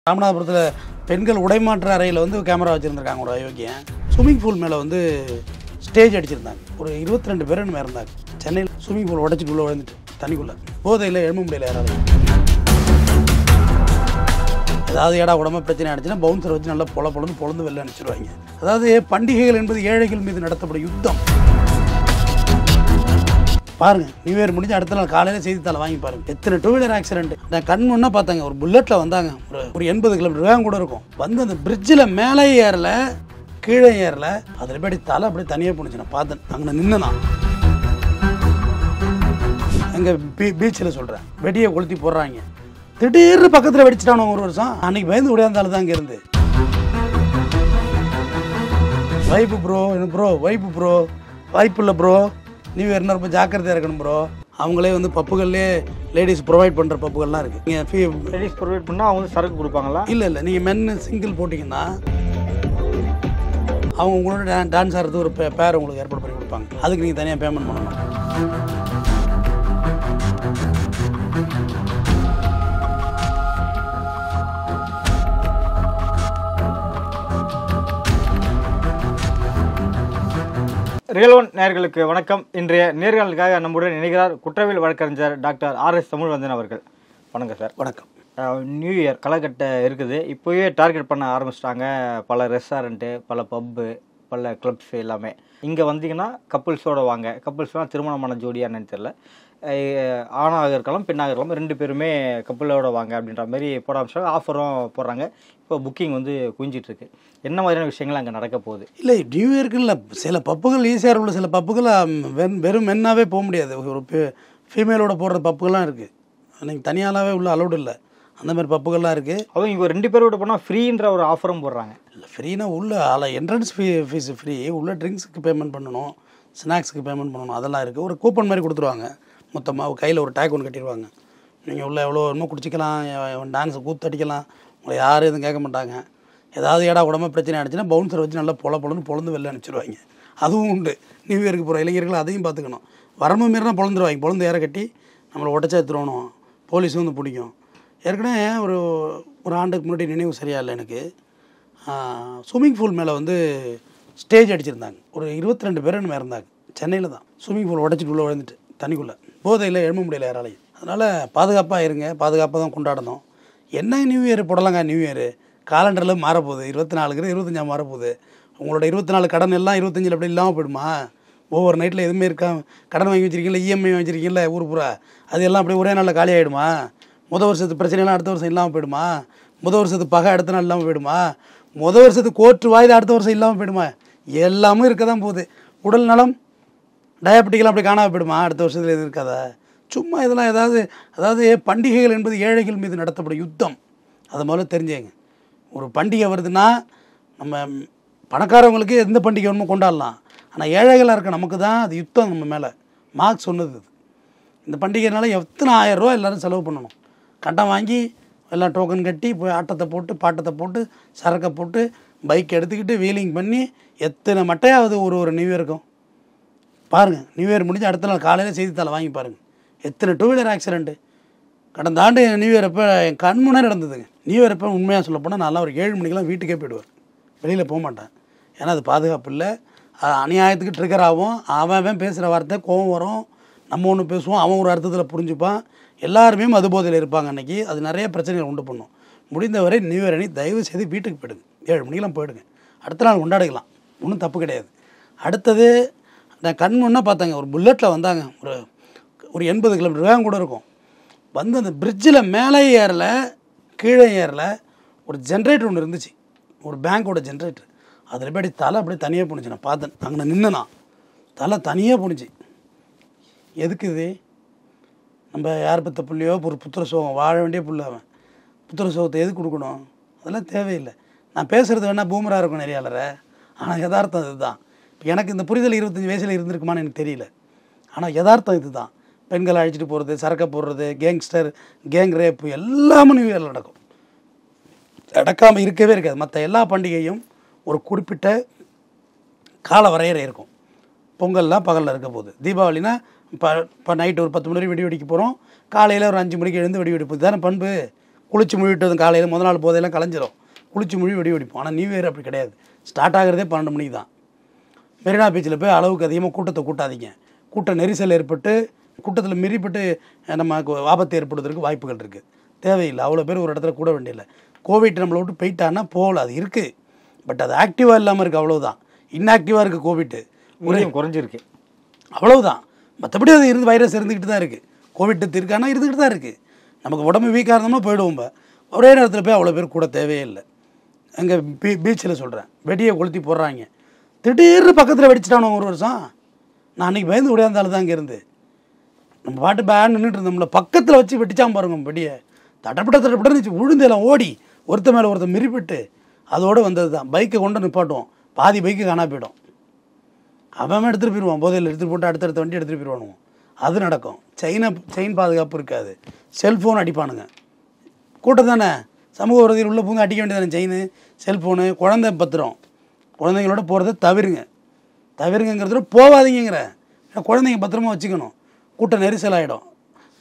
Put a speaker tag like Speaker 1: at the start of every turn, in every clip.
Speaker 1: ராமநாதபுரத்தில் பெண்கள் உடைமாற்ற அறையில் வந்து கேமரா வச்சுருந்துருக்காங்க. ஒரு அயோக்கியன் ஸ்விம்மிங் பூல் மேலே வந்து ஸ்டேஜ் அடிச்சிருந்தாங்க. ஒரு 22 பேர் என்ன இருந்தாங்க. சென்னையில் ஸ்விம்மிங் பூல் உடச்சிட்டு உள்ள விழுந்துட்டு தண்ணிக்குள்ளே போதையில் எழும்ப முடியல. யாராலையும் ஏதாவது ஏடா உடம்பு பிரச்சனை ஆகிடுச்சுன்னா பவுன்சரை வச்சு நல்லா பொழுந்து வெளில அனுப்பிச்சிடுவாங்க. அதாவது பண்டிகைகள் என்பது ஏழைகள் மீது நடத்தப்படும் யுத்தம். பாருங்கள், நியூ இயர் முடிஞ்சு அடுத்த நாள் காலையில் செய்தித்தாளை வாங்கி பாருங்கள். எத்தனை டூ வீலர் ஆக்சிடென்ட். நான் கண் முன்னா பார்த்தாங்க. ஒரு புல்லட்டில் வந்தாங்க. ஒரு 80 கிலோமீட்டர் வேகம் கூட இருக்கும். வந்து அந்த பிரிட்ஜில் மேலே ஏறல கீழே ஏறல. அதில் போய் தலை அப்படியே தனியாக போணுச்சு. நான் பார்த்தேன். அங்கே நின்றுனா எங்கள் பீச்சில் சொல்கிறேன். வெடியை கொளுத்தி போடுறாங்க. திடீர்னு பக்கத்தில் வெடிச்சிட்டானோ ஒரு வருஷம். அன்றைக்கி பயந்து விடையாந்தாலும் தான் அங்கே இருந்து வைப்பு ப்ரோ என்ன ப்ரோ வைப்பு ப்ரோ வாய்ப்பு இல்லை ப்ரோ. நியூ இயர்னா ரொம்ப ஜாக்கிரதையாக இருக்கணும் ப்ரோ. அவங்களே வந்து பப்புகள்லேயே லேடிஸ் ப்ரொவைட் பண்ணுற பப்புகள்லாம் இருக்குது. நீங்கள்
Speaker 2: லேடிஸ் ப்ரொவைட் பண்ணால் அவங்க சரக்கு கொடுப்பாங்களா?
Speaker 1: இல்லை நீங்கள் மென்னு சிங்கிள் போட்டிங்கன்னா அவங்க உங்களோட டான்ஸ் ஆடுறது ஒரு பேர் உங்களுக்கு ஏற்பாடு பண்ணி கொடுப்பாங்க. அதுக்கு நீங்கள் தனியாக பேமெண்ட் பண்ணணும்.
Speaker 2: ரியல் ஒன் நேயர்களுக்கு வணக்கம். இன்றைய நேர்காணலுக்காக நம்முடன் இணைகிறார் குற்றவியல் வழக்கறிஞர் டாக்டர் ஆர்.எஸ். தமிழ்வந்தன் அவர்கள். வணக்கம் சார்.
Speaker 1: வணக்கம்.
Speaker 2: நியூ இயர் காலகட்டம் இருக்குது. இப்போவே டார்கெட் பண்ண ஆரம்பிச்சிட்டாங்க. பல ரெஸ்டாரண்ட்டு, பல பப்பு, பல கிளப்ஸ் எல்லாமே. இங்கே வந்தீங்கன்னா கப்புள்ஸோடு வாங்க. கப்புள்ஸ்லாம் திருமணமான ஜோடியாக என்னன்னு தெரியல. ஆணாக இருக்கலாம் பெண்ணாக இருக்கலாம், 2 பேருமே கப்புளோட வாங்க அப்படின்ற மாதிரி போட ஆரம்பிச்சாங்க. ஆஃபரும் போடுறாங்க. இப்போ புக்கிங் வந்து குவிஞ்சிட்ருக்கு. என்ன மாதிரியான விஷயங்கள் அங்கே நடக்க போகுது?
Speaker 1: இல்லை, நியூ இயர்க்கு இல்லை. சில பப்புகள் ஈஸியாக உள்ள சில பப்புகள் வெறும் மென்னாவே போக முடியாது. ஒரு ஃபீமேலோட போடுற பப்புகள்லாம் இருக்குது. நீங்கள் தனியாலாவே உள்ள அலௌடு இல்லை. அந்த மாதிரி பப்புகள்லாம் இருக்குது.
Speaker 2: அதுவும் இங்கே 2 பேரோட போனால் ஃப்ரீன்ற ஒரு ஆஃபரும் போடுறாங்க.
Speaker 1: இல்லை, ஃப்ரீனா உள்ள என்ட்ரன்ஸ் ஃபீஸ் ஃப்ரீ. உள்ள ட்ரிங்க்ஸுக்கு பேமெண்ட் பண்ணணும், ஸ்நாக்ஸுக்கு பேமெண்ட் பண்ணணும், அதெல்லாம் இருக்குது. ஒரு கூப்பன் மாதிரி கொடுத்துருவாங்க. மொத்தமாக கையில் ஒரு டேக் ஒன்று கட்டிடுவாங்க. நீங்கள் உள்ள எவ்வளோ இன்னும் குடிச்சிக்கலாம், டான்ஸை கூத்தடிக்கலாம், உங்களை யாரும் எதுவும் கேட்க மாட்டாங்க. ஏதாவது ஏடா உடம்பு பிரச்சனை ஆகிடுச்சுன்னா பவுன்சரை வச்சு நல்லா பொழுந்து வெளில அனுப்பிச்சிடுவாங்க. அதுவும் உண்டு. நியூ இயருக்கு போகிற இளைஞர்கள் அதையும் பார்த்துக்கணும். வரம்பு மீறினா பொழுந்துருவாங்க. பொழுந்து ஏற கட்டி நம்மளை உடச்சா எடுத்துருவணும். போலீஸும் வந்து பிடிக்கும். ஏற்கனவே ஒரு ஆண்டுக்கு முன்னாடி நினைவு சரியா இல்லை எனக்கு. ஸ்விம்மிங் பூல் மேலே வந்து ஸ்டேஜ் அடிச்சிருந்தாங்க. ஒரு 22 பேர் என்ன இருந்தாங்க. சென்னையில் தான் ஸ்விம்மிங் பூல் உடச்சிட்டு உள்ளே விழுந்துட்டு தண்ணிக்குள்ளே போதையில் எழும்ப முடியல யாராலையும். அதனால் பாதுகாப்பாக இருங்க. பாதுகாப்பாக தான் கொண்டாடணும். என்ன நியூ இயர் போடலாங்க. நியூ இயர் காலண்டரில் மாறப்போகுது. 24 25 மாறப்போகுது. உங்களோட 24 கடன் எல்லாம் 25 அப்படி இல்லாமல் போயிடுமா? ஒவ்வொரு நைட்டில் எதுவுமே இருக்கா? கடன் வாங்கி வச்சுருக்கீங்களா, இஎம்ஐ வச்சுருக்கீங்களா, ஊர் பூரா அது எல்லாம் அப்படியே ஒரே நாளில் காலி ஆகிடுமா? வருஷத்து பிரச்சனைலாம் அடுத்த வருஷம் இல்லாமல் போயிடுமா? வருஷத்து பகை அடுத்த நாள் இல்லாமல் போயிடுமா? வருஷத்து கோர்ட்டு வாய்दा அடுத்த வருஷம் இல்லாமல் போயிடுமா? எல்லாமே இருக்க தான் போகுது. உடல் நலம் டயபெட்டிக்கெலாம் அப்படி காணாமல் போயிடுமா? அடுத்த வருஷத்தில் எது இருக்காதா? சும்மா இதெல்லாம் அதாவது பண்டிகைகள் என்பது ஏழைகள் மீது நடத்தப்படும் யுத்தம். அதை முதல்ல தெரிஞ்சுங்க. ஒரு பண்டிகை வருதுன்னா நம்ம பணக்காரவங்களுக்கு எந்த பண்டிகை வேணுமோ கொண்டாடலாம். ஆனால் ஏழைகளாக இருக்க நமக்கு தான் அது யுத்தம். நம்ம மேலே மார்க் சொன்னது. இந்த பண்டிகைனால எத்தனை 1000 ரூபா எல்லோரும் செலவு பண்ணணும். கட்டம் வாங்கி எல்லாம் டோக்கன் கட்டி போய் ஆட்டத்தை போட்டு பாட்டத்தை போட்டு சரக்கை போட்டு பைக் எடுத்துக்கிட்டு வீலிங் பண்ணி எத்தனை மட்டையாவது ஒரு நியூ இயருக்கும். பாருங்கள், நியூ இயர் முடிஞ்சு அடுத்த நாள் காலையில் செய்தித்தாளை வாங்கி பாருங்கள். எத்தனை டூ வீலர் ஆக்சிடென்ட்டு. கடந்த ஆண்டு நியூ இயர் அப்போ என் கண் முன்னே நடந்ததுங்க. நியூ இயர் அப்போ உண்மையாக சொல்ல போனால் நான்லாம் ஒரு 7 மணிக்கெலாம் வீட்டுக்கே போயிடுவேன். வெளியில் போக மாட்டேன். ஏன்னா அது பாதுகாப்பு இல்லை. அநியாயத்துக்கு ட்ரிகர் ஆகும். அவன் பேசுகிற வார்த்தை கோவம் வரும். நம்ம ஒன்று பேசுவோம், அவன் ஒரு அர்த்தத்தில் புரிஞ்சுப்பான். எல்லாருமே மதுபோதையில் இருப்பாங்க அன்றைக்கி. அது நிறைய பிரச்சனைகள் உண்டு பண்ணும். முடிந்தவரை நியூ இயர் அன்றைக்கி தயவு செய்து வீட்டுக்கு போயிடுங்க. 7 மணிக்கெலாம் போயிடுங்க. அடுத்த நாள் கொண்டாடிக்கலாம். ஒன்றும் தப்பு கிடையாது. அடுத்தது நான் கண் முன்னா பார்த்தாங்க. ஒரு புல்லட்டில் வந்தாங்க. ஒரு 80 கிலோமீட்டர் வேகம் கூட இருக்கும். வந்து அந்த பிரிட்ஜில் மேலே ஏறல கீழே ஏறல. ஒரு ஜென்ரேட்டர் ஒன்று இருந்துச்சு. ஒரு பேங்க்கோட ஜென்ரேட்டர். அதில் போய் தலை அப்படியே தனியாக போணுச்சு. நான் பார்த்தேன். அங்கே நின்றுனா தலை தனியாக போணுச்சு. எதுக்கு இது? நம்ம யார் பற்ற புள்ளையோ ஒரு புத்திர சோகம் வாழ வேண்டிய புள்ள. அவன் புத்திர சோகத்தை எதுக்கு கொடுக்கணும்? அதெல்லாம் தேவையில்லை. நான் பேசுகிறது வேணால் பூமராக இருக்கும் நிறையாளரை. ஆனால் யதார்த்தம் இதுதான். இப்போ எனக்கு இந்த புரிதல் 25 வயசில் இருந்திருக்குமான்னு எனக்கு தெரியல. ஆனால் யதார்த்தம் இது தான். பெண்களை அழைச்சிட்டு போகிறது, சரக்கை போடுறது, கேங்ஸ்டர், கேங் ரேப்பு எல்லாமே நியூ இயரில் நடக்கும். நடக்காமல் இருக்கவே இருக்காது. மற்ற எல்லா பண்டிகையும் ஒரு குறிப்பிட்ட கால வரையறை இருக்கும். பொங்கல்லாம் பகலில் இருக்க போகுது. தீபாவளினா இப்போ நைட்டு ஒரு 10 மணி வரைக்கும் வெடி வெடிக்க போகிறோம். காலையில் ஒரு 5 மணிக்கு எழுந்து வெடி வெடிப்பு தானே பண்பு. குளிச்சு முழிவிட்டதும் காலையில் முதல் நாள் போதையெல்லாம் கலைஞ்சிரும், குளிச்சு மொழி வெடி வெடிப்போம். ஆனால் நியூ இயர் அப்படி கிடையாது, ஸ்டார்ட் ஆகிறதே 12 மணிக்கு தான். மெரினா பீச்சில் போய் அளவுக்கு அதிகமாக கூட்டத்தை கூட்டாதீங்க. கூட்ட நெரிசல் ஏற்பட்டு கூட்டத்தில் மீறிப்பட்டு நமக்கு ஆபத்து ஏற்படுவதற்கு வாய்ப்புகள் இருக்குது. தேவையில்லை, அவ்வளோ பேர் ஒரு இடத்துல கூட வேண்டியதில்லை. கோவிட் நம்மளை விட்டு போயிட்டான்னா போகல, அது இருக்குது, பட் அது ஆக்டிவாக இல்லாமல் இருக்குது, அவ்வளோதான். இன்ஆக்டிவாக இருக்குது கோவிட்டு,
Speaker 2: குறைஞ்சிருக்கு,
Speaker 1: அவ்வளவுதான். மற்றபடி அது வைரஸ் இருந்துக்கிட்டு தான் இருக்குது. கோவிட் இருக்கானா இருந்துக்கிட்டு தான் இருக்குது. நமக்கு உடம்பு வீக்காக இருந்தோம்னா போயிடுவோம். ஒரே நேரத்தில் போய் அவ்வளோ பேர் கூட தேவையே இல்லை. அங்கே பீச்சில் சொல்கிறேன், வெடியை கொளுத்தி போடுறாங்க, திடீர்னு பக்கத்தில் வெடிச்சிட்டானோ ஒரு வருஷம். நான் அன்றைக்கி பயந்து விடையாந்தாலும் தான் இங்கேருந்து நம்ம பாட்டு பேன் நின்றுட்டு இருந்தோம்ல, பக்கத்தில் வச்சு வெடிச்சாம பாருங்க வெடியை, தட்டப்பட்டு விழுந்தெல்லாம் ஓடி ஒருத்த மேலே ஒருத்தர் மிரிப்பிட்டு அதோடு வந்தது தான். பைக்கை கொண்டு நிப்பாட்டுவோம், பாதி பைக்கு காணா போயிடும். அவன் எடுத்துகிட்டு போயிடுவான், போதையில் எடுத்துகிட்டு போட்டு அடுத்தடுத்த வண்டி எடுத்துகிட்டு போயிடுவானுவோம். அது நடக்கும். செயின் பாதுகாப்பு இருக்காது, செல்ஃபோன் அடிப்பானுங்க. கூட்டம் தானே, சமூக விரோதிகள் உள்ள பூந்து அடிக்க வேண்டியதானே. செயின், செல்ஃபோனு, குழந்தை பத்திரம், குழந்தைங்களோட போகிறத தவிருங்கிறத போகாதீங்கிற. குழந்தைங்க பத்திரமா வச்சுக்கணும். கூட்டம் நெரிசல் ஆகிடும்.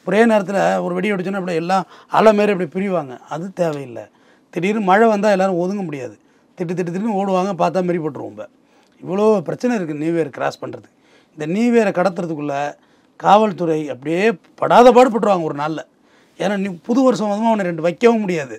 Speaker 1: ஒரே நேரத்தில் ஒரு வெடி வெடிச்சோன்னா இப்படி எல்லாம் அலை மாரி இப்படி பிரிவாங்க, அது தேவையில்லை. திடீர்னு மழை வந்தால் எல்லோரும் ஒதுங்க முடியாது, திடீர்னு ஓடுவாங்க, பார்த்தா மாரி போட்டுருவோம். இவ்வளோ பிரச்சனை இருக்குது நியூ இயர் கிராஸ் பண்ணுறது. இந்த நியூ இயரை கடத்துறதுக்குள்ளே காவல்துறை அப்படியே படாத பாடுபட்டுருவாங்க ஒரு நாளில். ஏன்னா புது வருஷம் வந்து அவனை 2 வைக்கவும் முடியாது.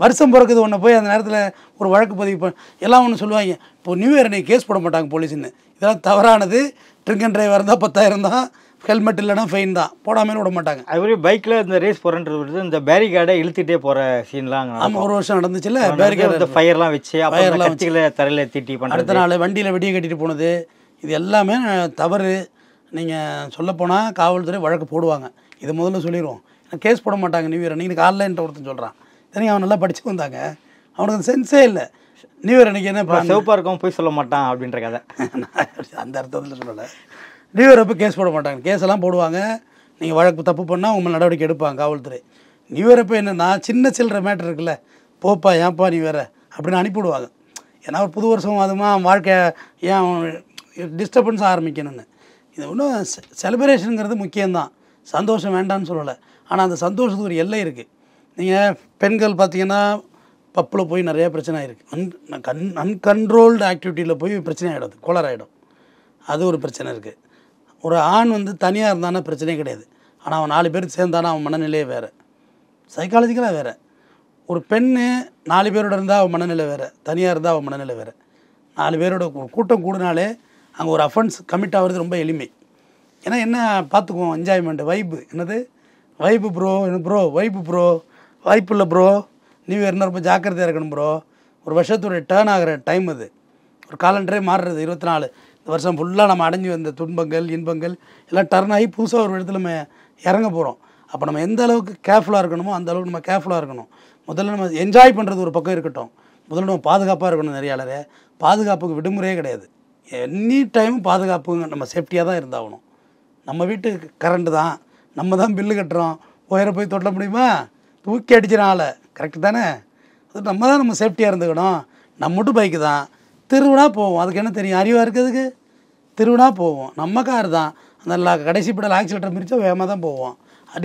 Speaker 1: வருஷம் பிறக்குது ஒன்று போய் அந்த நேரத்தில் ஒரு வழக்கு பதிவு எல்லாம் ஒன்று சொல்லுவாங்க. இப்போ நியூ இயர் அன்றைக்கி கேஸ் போட மாட்டாங்க போலீஸ்ன்னு. இதெல்லாம் தவறானது. ட்ரிங்க் அண்ட் டிரைவர் இருந்தால் 10,000 தான், ஹெல்மெட் இல்லைனா ஃபைன் தான், போடாமல் விட மாட்டாங்க.
Speaker 2: அதுமாதிரி பைக்கில் இந்த ரேஸ் போகிறன்றது இந்த பேரிகார்டை இழுத்துட்டே போகிற சீன்லாம்
Speaker 1: ஆமாம், ஒரு வருஷம் நடந்துச்சுல்ல. பேரிகார்டு
Speaker 2: ஃபயர்லாம் வச்சு தரையில் தீட்டி பண்ண, அடுத்த
Speaker 1: நாள் வண்டியில் வெடியை கட்டிட்டு போனது, இது எல்லாமே தவறு. நீங்கள் சொல்லப்போனால் காவல்துறை வழக்கு போடுவாங்க. இதை முதல்ல சொல்லிடுவோம். கேஸ் போட மாட்டாங்க நியூ இயர் அன்றைக்கி. காலைல என்கிட்ட ஒருத்தன் சொல்கிறான், இத்தனைக்கு அவன் நல்லா படித்து வந்தாங்க, அவனுக்கு சென்ஸே இல்லை. நியூ இயர் அன்றைக்கி என்ன
Speaker 2: சிவப்பாக இருக்கும் போய் சொல்ல மாட்டான் அப்படின்ற கதை.
Speaker 1: அந்த அர்த்தத்தில் சொல்லலை. நியூ இயர் அப்போ கேஸ் போட மாட்டாங்க. கேஸெல்லாம் போடுவாங்க. நீங்கள் வழக்கு தப்பு பண்ணால் உங்கள் நடவடிக்கை எடுப்பாங்க காவல்துறை. நியூ இயர் அப்போ என்னன்னா சின்ன சில்லற மேட்டர் இருக்குல்ல, போப்பா ஏன்ப்பா நீ வேறு அப்படின்னு அனுப்பிவிடுவாங்க. ஏன்னா ஒரு புது வருஷம் அதுமா வாழ்க்கை ஏன் டிஸ்டர்பன்ஸ் ஆரம்பிக்கணும்னு. இது ஒன்றும் செலிப்ரேஷனுங்கிறது முக்கியம்தான், சந்தோஷம் வேண்டான்னு சொல்லலை. ஆனால் அந்த சந்தோஷத்துக்கு ஒரு எல்லை இருக்குது. நீங்கள் பெண்கள் பார்த்தீங்கன்னா பப்பில் போய் நிறையா பிரச்சனை ஆகிருக்கு. அன்கண்ட்ரோல்டு ஆக்டிவிட்டியில் போய் பிரச்சனை ஆகிடும், கோளாறு ஆகிடும். அது ஒரு பிரச்சனை இருக்குது. ஒரு ஆண் வந்து தனியாக இருந்தானா பிரச்சனையே கிடையாது. ஆனால் அவன் 4 பேர் சேர்ந்தானா அவன் மனநிலையே வேறு, சைக்காலஜிக்கலாக வேறு. ஒரு பெண்ணு 4 பேரோட இருந்தால் அவன் மனநிலை வேறு, தனியாக இருந்தால் அவன் மனநிலை வேறு. 4 பேரோட கூட்டம் கூடினாலே அங்கே ஒரு அஃபென்ஸ் கமிட் ஆகிறது ரொம்ப எளிமை. ஏன்னா என்ன பார்த்துக்குவோம், என்ஜாய்மெண்ட்டு, வைப்பு. என்னது வைப்பு ப்ரோ, என்ன ப்ரோ வைப்பு ப்ரோ, வாய்ப்பு இல்லை ப்ரோ. நியூ இயர்னா ரொம்ப ஜாக்கிரதையாக இருக்கணும் ப்ரோ. ஒரு வருஷத்துடைய டேர்ன் ஆகிற டைம் அது. ஒரு காலண்டரே மாறுறது 24. இந்த வருஷம் ஃபுல்லாக நம்ம அடைஞ்சு வந்த துன்பங்கள் இன்பங்கள் எல்லாம் டர்ன் ஆகி புதுசாக ஒரு இடத்துல நம்ம இறங்க போகிறோம். அப்போ நம்ம எந்த அளவுக்கு கேர்ஃபுல்லாக இருக்கணுமோ அந்த அளவுக்கு நம்ம கேர்ஃபுல்லாக இருக்கணும். முதல்ல நம்ம என்ஜாய் பண்ணுறது ஒரு பக்கம் இருக்கட்டும், முதல்ல நம்ம பாதுகாப்பாக இருக்கணும். நிறையாளரே பாதுகாப்புக்கு விடுமுறையே கிடையாது. எனி டைம் பாதுகாப்புங்க, நம்ம சேஃப்டியாக தான் இருந்தாகணும். நம்ம வீட்டுக்கு கரண்ட்டு தான், நம்ம தான் பில்லு கட்டுறோம், உயர போய் தொட்ட முடியுமா? தூக்கி அடிச்சிடனால கரெக்டு தானே? அது நம்ம சேஃப்டியாக இருந்துக்கணும். நம்ம மட்டும் பைக்கு தான், திருவிழா போவோம், அதுக்கு என்ன தெரியும், அறிவாக இருக்கிறதுக்கு? திருவிழா போவோம், நம்ம கார் தான். அந்த கடைசி படல் ஆக்சிலேட்டர் மிரிச்சா வேகமாக தான் போவோம்,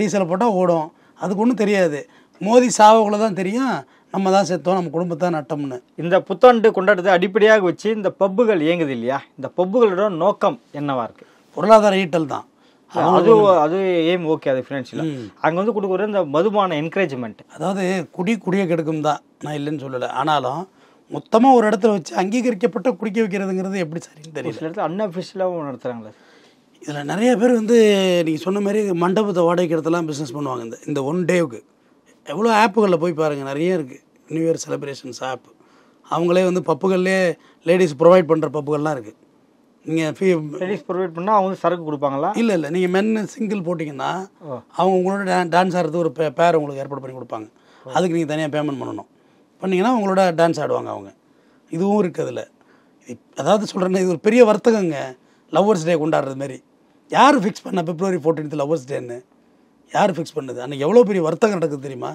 Speaker 1: டீசலை போட்டால் ஓடும், அதுக்கு ஒன்றும் தெரியாது. மோதி சாவக்குள்ளே தான் தெரியும் நம்ம தான் செத்தோம், நம்ம குடும்பத்தை நட்டோம்னு.
Speaker 2: இந்த புத்தாண்டு கொண்டாட்டத்தை அடிப்படையாக வச்சு இந்த பப்புகள் இயங்குது இல்லையா, இந்த பப்புகளோட நோக்கம் என்னவா இருக்குது?
Speaker 1: பொருளாதார ஈட்டல் தான்.
Speaker 2: அது ஏம் ஓகே, அது ஃபினான்ஷியலாக அங்கே வந்து கொடுக்குற இந்த மதுபான என்கரேஜ்மெண்ட்.
Speaker 1: அதாவது குடியை கெடுக்கும் தான், நான் இல்லைன்னு சொல்லலை. ஆனாலும் மொத்தமாக ஒரு இடத்துல வச்சு அங்கீகரிக்கப்பட்ட குடிக்க வைக்கிறதுங்கிறது எப்படி சரின்னு தெரியல.
Speaker 2: சில இடத்துல அன்அஃபிஷியலாகவும் நடத்துகிறாங்களே.
Speaker 1: இதில் நிறைய பேர் வந்து நீங்கள் சொன்ன மாதிரி மண்டபத்தை வாடகைக்கு இடத்தெல்லாம் பிஸ்னஸ் பண்ணுவாங்க. இந்த 1 டேவுக்கு எவ்வளோ ஆப்புகளில் போய் பாருங்கள், நிறைய இருக்குது. நியூ இயர் செலிப்ரேஷன்ஸ் ஆப், அவங்களே வந்து பப்புகள்லேயே லேடிஸ் ப்ரொவைட் பண்ணுற பப்புகள்லாம் இருக்குது. நீங்கள்
Speaker 2: லேடிஸ் ப்ரொவைட் பண்ணால் அவங்க சரக்கு கொடுப்பாங்களா?
Speaker 1: இல்லை, நீங்கள் மென் சிங்கிள் போட்டிங்கன்னா அவங்க உங்களோட டான்ஸ் ஆடுறது ஒரு பேர் உங்களுக்கு ஏற்பாடு பண்ணி கொடுப்பாங்க. அதுக்கு நீங்கள் தனியாக பேமெண்ட் பண்ணணும். பண்ணிங்கன்னா உங்களோட டான்ஸ் ஆடுவாங்க அவங்க. இதுவும் இருக்குது அதில். அதாவது சொல்கிறேன்னா இது ஒரு பெரிய வர்த்தகங்க. லவ்வர்ஸ் டே கொண்டாடுறது மாரி யார் ஃபிக்ஸ் பண்ண February 14th லவ்வர்ஸ் டேன்னு? யார் ஃபிக்ஸ் பண்ணுது? அன்றைக்கி எவ்வளோ பெரிய வர்த்தகம் நடக்குது தெரியுமா?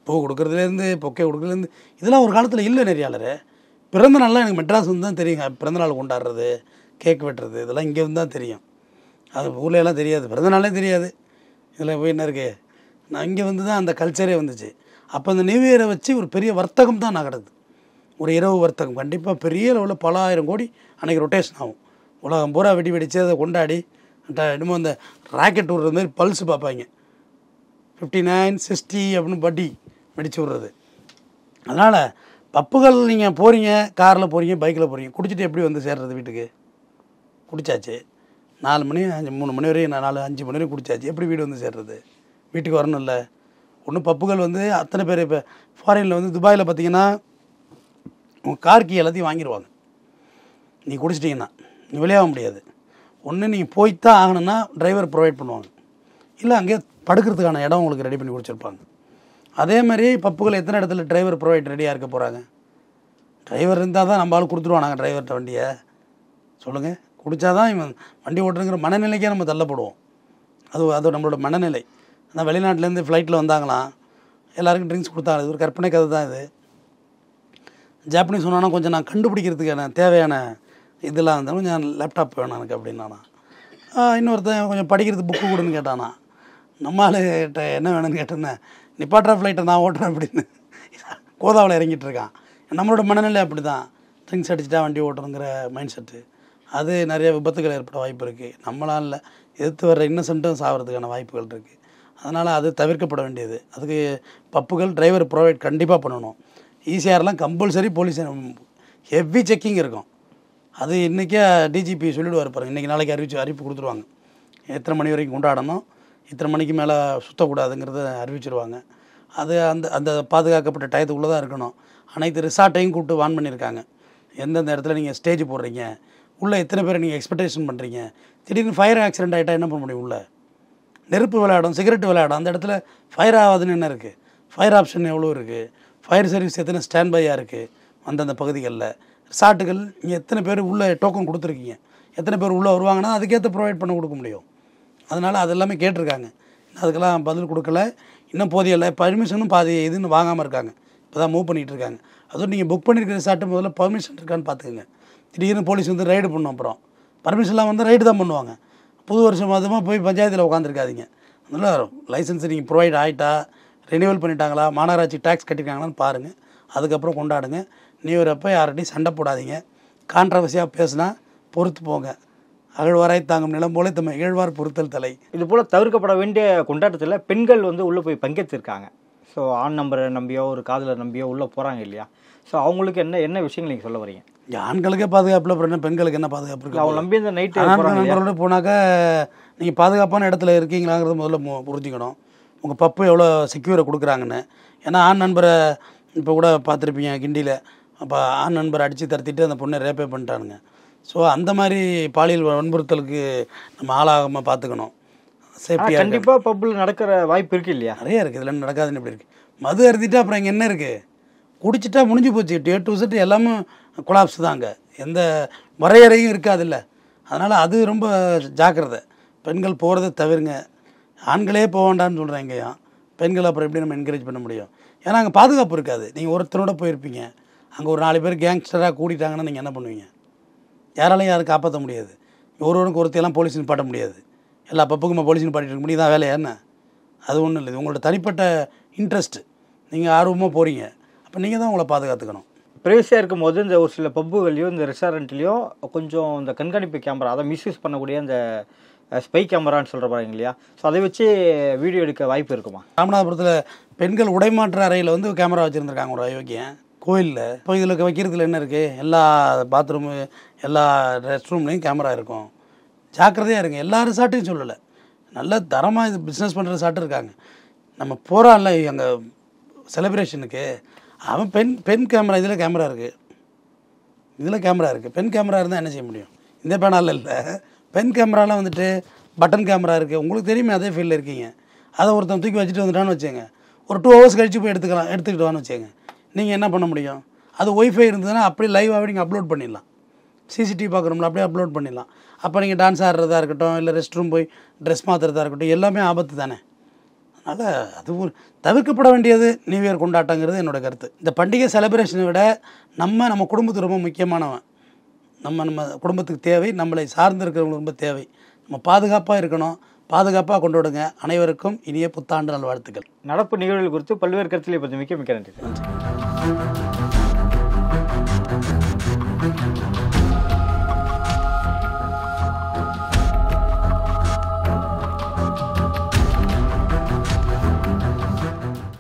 Speaker 1: பூ கொடுக்குறதுலேருந்து பொக்கே கொடுக்குறதுலேருந்து இதெல்லாம் ஒரு காலத்தில் இல்லை. நிறையாளர் பிறந்த நாள்லாம் எனக்கு மெட்ராஸ் வந்து தான் தெரியுங்க. பிறந்தநாள் கொண்டாடுறது, கேக் வெட்டுறது, இதெல்லாம் இங்கே வந்து தான் தெரியும். அது ஊர்ல எல்லாம் தெரியாது, பிறந்த நாளே தெரியாது. இதில் போய் என்ன இருக்குது, நான் இங்கே வந்து தான் அந்த கல்ச்சரே வந்துச்சு. அப்போ இந்த நியூ இயரை வச்சு ஒரு பெரிய வர்த்தகம் தான் நகருது. ஒரு இரவு வர்த்தகம் கண்டிப்பாக பெரிய லெவலில் பல ஆயிரம் கோடி அன்றைக்கி ரொட்டேஷன் ஆகும். உலகம் பூரா வெடிச்சு அதை கொண்டாடி இன்னமும் அந்த ராக்கெட் விடுறது மாதிரி பல்ஸ் பார்ப்பாங்க. 59 60 அப்படின்னு பட்டி வெடிச்சு விட்றது. அதனால் பப்புகள் நீங்கள் போகிறீங்க, காரில் போகிறீங்க, பைக்கில் போகிறீங்க, குடிச்சிட்டு எப்படி வந்து சேர்றது வீட்டுக்கு? குடித்தாச்சு 4 மணி 3 மணி வரையும் 4 5 மணி வரையும் குடித்தாச்சு, எப்படி வீடு வந்து சேர்றது? வீட்டுக்கு வரணும் இல்லை? ஒன்றும் பப்புகள் வந்து அத்தனை பேர் இப்போ ஃபாரினில் வந்து துபாயில் பார்த்தீங்கன்னா உங்கள் கார் கீ எல்லாத்தையும் வாங்கிடுவாங்க. நீ குடிச்சிட்டிங்கன்னா நீ வெளியாக முடியாது. ஒன்று நீங்கள் போய்த்தான் ஆகணும்னா டிரைவர் ப்ரொவைட் பண்ணுவாங்க, இல்லை அங்கேயே படுக்கிறதுக்கான இடம் உங்களுக்கு ரெடி பண்ணி கொடுத்துருப்பாங்க. அதே மாதிரி பப்புகள் எத்தனை இடத்துல டிரைவர் ப்ரொவைட் ரெடியாக இருக்க போகிறாங்க? டிரைவர் இருந்தால் தான் நம்ம ஆள் கொடுத்துருவானாங்க டிரைவர்கிட்ட வண்டியை? சொல்லுங்கள். குடித்தா தான் இவன் வண்டி ஓட்டுறங்கிற மனநிலைக்கே நம்ம தள்ளப்படுவோம். அது நம்மளோட மனநிலை. ஆனால் வெளிநாட்டிலேருந்து ஃப்ளைட்டில் வந்தாங்களாம், எல்லாருக்கும் ட்ரிங்க்ஸ் கொடுத்தாங்க. இது ஒரு கற்பனை கதை தான். இது ஜாப்பனீஸ் சொன்னானா கொஞ்சம் நான் கண்டுபிடிக்கிறதுக்கான தேவையான இதெல்லாம் இருந்தாலும் கொஞ்சம் லேப்டாப் வேணும் எனக்கு அப்படின்னானா. இன்னொருத்தன் கொஞ்சம் படிக்கிறதுக்கு புக்கு கொடுன்னு கேட்டானா. நம்மளுக்கிட்ட என்ன வேணும்னு கேட்டேன்னே, நிப்பாட்ரா ஃப்ளைட்டை நான் ஓட்டுறேன் அப்படின்னு கோதாவில் இறங்கிட்டு இருக்கான். நம்மளோட மனநிலை அப்படி தான். ட்ரிங்க்ஸ் அடிச்சுட்டா வண்டி ஓட்டுறங்கிற மைண்ட் செட்டு. அது நிறைய விபத்துகள் ஏற்பட வாய்ப்பு இருக்குது. நம்மளால் இல்லை, எதிர்த்து வர்ற இன்னசென்ட்டும் சாகிறதுக்கான வாய்ப்புகள் இருக்குது. அதனால் அது தவிர்க்கப்பட வேண்டியது. அதுக்கு பப்புகள் டிரைவர் ப்ரொவைட் கண்டிப்பாக பண்ணணும். ஈசிஆர்லாம் கம்பல்சரி போலீஸ் ஹெவி செக்கிங் இருக்கும். அது இன்றைக்கே டிஜிபி சொல்லிவிடுவார் பாருங்கள். இன்றைக்கி நாளைக்கு அறிவிப்பு கொடுத்துருவாங்க. எத்தனை மணி வரைக்கும் கொண்டாடணும், இத்தனை மணிக்கு மேலே சுற்றக்கூடாதுங்கிறத அறிவிச்சிருவாங்க. அது அந்த அந்த பாதுகாக்கப்பட்ட டயத்துக்குள்ளே தான் இருக்கணும். அனைத்து ரிசார்ட்டையும் கூப்பிட்டு வான் பண்ணியிருக்காங்க. எந்தெந்த இடத்துல நீங்கள் ஸ்டேஜ் போடுறீங்க, உள்ளே எத்தனை பேரை நீங்கள் எக்ஸ்பெக்டேஷன் பண்ணுறீங்க. திடீர்னு ஃபயர் ஆக்சிடென்ட் ஆகிட்டால் என்ன பண்ண முடியும்? உள்ளே நெருப்பு விளையாடும், சிகரெட் விளையாடும், அந்த இடத்துல ஃபயர் ஆகாதுன்னு என்ன இருக்குது? ஃபயர் ஆப்ஷன் எவ்வளோ இருக்குது? ஃபயர் சர்வீஸ் எத்தனை ஸ்டாண்ட் பையாக இருக்குது அந்தந்த பகுதிகளில்? ரிசார்ட்டுகள் நீங்கள் எத்தனை பேர் உள்ளே டோக்கன் கொடுத்துருக்கீங்க, எத்தனை பேர் உள்ளே வருவாங்கன்னா அதுக்கேற்ற ப்ரொவைட் பண்ண கொடுக்க முடியும். அதனால் அது எல்லாமே கேட்டிருக்காங்க. அதுக்கெல்லாம் பதில் கொடுக்கல. இன்னும் போதிய இல்லை. பர்மிஷனும் பாதி இதுன்னு வாங்காமல் இருக்காங்க. இப்போ தான் மூவ் பண்ணிகிட்டு இருக்காங்க. அதுவும் நீங்கள் புக் பண்ணியிருக்கிற ரிசார்ட்டு முதல்ல பர்மிஷன் இருக்கான்னு பார்த்துக்கோங்க. திடீர்னு போலீஸ் வந்து ரைடு பண்ணும், அப்புறம் பர்மிஷன்லாம் வந்து ரைடு தான் பண்ணுவாங்க. புது வருஷம் அதுமாக போய் பஞ்சாயத்தில் உட்காந்துருக்காதீங்க. அதனால் லைசன்ஸ் நீங்கள் ப்ரொவைட் ஆகிட்டா, ரெனியூவல் பண்ணிட்டாங்களா, மாநகராட்சி டேக்ஸ் கட்டிட்டாங்களான்னு பாருங்கள். அதுக்கப்புறம் கொண்டாடுங்க. நியூ இயர் அப்போ யார்கிட்டையும் சண்டை போடாதீங்க. கான்ட்ரவர்சியாக பேசுனா பொறுத்து போங்க. அகழ்வாராய் தாங்கும் நிலம் போல தம்மை இகழ்வார் பொறுத்தல் தலை.
Speaker 2: இது போல் தவிர்க்கப்பட வேண்டிய கொண்டாட்டத்தில் பெண்கள் வந்து உள்ளே போய் பங்கேற்றிருக்காங்க. ஸோ ஆண் நம்பரை நம்பியோ ஒரு காதலர் நம்பியோ உள்ளே போகிறாங்க இல்லையா? ஸோ அவங்களுக்கு என்ன விஷயங்கள் நீங்கள் சொல்ல வரீங்க?
Speaker 1: ஆண்களுக்கே பாதுகாப்பில் அப்புறம் பெண்களுக்கு என்ன பாதுகாப்பு இருக்குது?
Speaker 2: அவங்க நம்பி இந்த நைட்டு
Speaker 1: நண்பரோட போனாக்கா நீங்கள் பாதுகாப்பான இடத்துல இருக்கீங்களாங்கிறது முதல்ல புரிஞ்சுக்கணும். உங்கள் பப்பு எவ்வளோ செக்யூரை கொடுக்குறாங்கன்னு. ஏன்னா ஆண் நண்பரை இப்போ கூட பார்த்துருப்பீங்க கிண்டியில். அப்போ ஆண் நண்பரை அடித்து தரத்திட்டு அந்த பொண்ணை ரேப்பே பண்ணிட்டானுங்க. ஸோ அந்த மாதிரி பாலியல் வன்புறுத்தலுக்கு நம்ம ஆளாகாமல் பார்த்துக்கணும். சேஃப்டியாக
Speaker 2: கண்டிப்பாக பப்பில் நடக்கிற வாய்ப்பு இருக்குது இல்லையா?
Speaker 1: நிறையா இருக்குது. இதில் நடக்காதுன்னு எப்படி இருக்குது? மது அருந்திட்டா அப்புறம் இங்கே என்ன இருக்குது? குடிச்சிட்டா முடிஞ்சு போச்சு. A to Z எல்லாமே கொலாப்ஸ் தாங்க. எந்த வரையறையும் இருக்காதில்ல. அதனால் அது ரொம்ப ஜாக்கிரதை. பெண்கள் போகிறத தவிருங்க. ஆண்களே போக வேண்டான்னு சொல்கிறேன் எங்கேயும். பெண்கள் அப்புறம் எப்படி நம்ம என்கரேஜ் பண்ண முடியும்? ஏன்னா அங்கே பாதுகாப்பு இருக்காது. நீங்கள் ஒருத்தரோட போயிருப்பீங்க, அங்கே ஒரு 4 பேர் கேங்ஸ்டராக கூட்டிட்டாங்கன்னா நீங்கள் என்ன பண்ணுவீங்க? யாராலையும் யாரும் காப்பாற்ற முடியாது. ஒருவருக்கு ஒருத்தையெல்லாம் போலீஸ் நிப்பாட்ட முடியாது. எல்லா பப்புக்குமா போலீஸ் நிப்பாட்டிட்டு இருக்க முடியும்? தான் வேலையா என்ன? அது ஒன்றும் இல்லை. உங்களோட தனிப்பட்ட இன்ட்ரெஸ்ட்டு. நீங்கள் ஆர்வமாக போகிறீங்க, அப்போ நீங்கள் தான் உங்களை பாதுகாத்துக்கணும்.
Speaker 2: ப்ரைவசியாக இருக்கும்போது இந்த ஒரு சில பப்புகள்லையும் இந்த ரெஸ்டாரண்ட்லேயும் கொஞ்சம் இந்த கண்காணிப்பு கேமரா, அதை மிஸ்யூஸ் பண்ணக்கூடிய அந்த ஸ்பை கேமரான்னு சொல்கிற பாருங்க இல்லையா? ஸோ அதை வச்சு வீடியோ எடுக்க வாய்ப்பு இருக்குமா?
Speaker 1: ராமநாதபுரத்தில் பெண்கள் உடைமாற்ற அறையில் வந்து கேமரா வச்சுருந்துருக்காங்க ஒரு அயோக்கியன் கோயிலில். இப்போ இதில் வைக்கிறதுல என்ன இருக்குது? எல்லா பாத்ரூமு எல்லா ரெஸ்ட் ரூம்லேயும் கேமரா இருக்கும். ஜாக்கிரதையாக இருங்க. எல்லா ரிசார்ட்டையும் சொல்லலை, நல்ல தரமாக இது பிஸ்னஸ் பண்ணுற ரிசார்ட்டும் இருக்காங்க. நம்ம போகிறான்ல அங்கே செலிப்ரேஷனுக்கு, அவன் பெண் கேமரா, இதில் கேமரா இருக்குது, இதில் கேமரா இருக்குது. பெண் கேமரா இருந்தால் என்ன செய்ய முடியும்? இந்த பேனாலில் இல்லை, பெண் கேமராலாம் வந்துட்டு பட்டன் கேமரா இருக்குது. உங்களுக்கு தெரியுமே, அதே ஃபீல்டில் இருக்கீங்க. அதை ஒருத்தன் தூக்கி வச்சுட்டு வந்துட்டான்னு வச்சுங்க, ஒரு 2 hours கழிச்சு போய் எடுத்துக்கிட்டு வான்னு வச்சுங்க. நீங்கள் என்ன பண்ண முடியும்? அது ஒய்ஃபை இருந்ததுன்னா அப்படியே லைவாகவே நீங்கள் அப்லோட் பண்ணிடலாம். சிசிடிவி பார்க்குறோம்ல, அப்படியே அப்லோட் பண்ணிடலாம். அப்போ நீங்கள் டான்ஸ் ஆடுறதா இருக்கட்டும், இல்லை ரெஸ்ட் ரூம் போய் ட்ரெஸ் மாற்றுறதா இருக்கட்டும், எல்லாமே ஆபத்து தானே. அதனால் அது ஒரு தவிர்க்கப்பட வேண்டியது நியூ இயர் கொண்டாட்டங்கிறது என்னோடய கருத்து. இந்த பண்டிகை செலிப்ரேஷனை விட நம்ம குடும்பத்துக்கு ரொம்ப முக்கியமானவன். நம்ம குடும்பத்துக்கு தேவை, நம்மளை சார்ந்து இருக்கிறவங்களுக்கு ரொம்ப தேவை. நம்ம பாதுகாப்பாக இருக்கணும், பாதுகாப்பாக கொண்டாடுங்க. அனைவருக்கும் இனிய புத்தாண்டு நல்வாழ்த்துக்கள்.
Speaker 2: நடப்பு நிகழ்வுகள் குறித்து பல்வேறு கருத்துக்களை பற்றி மிக்க நன்றி.
Speaker 1: நன்றி.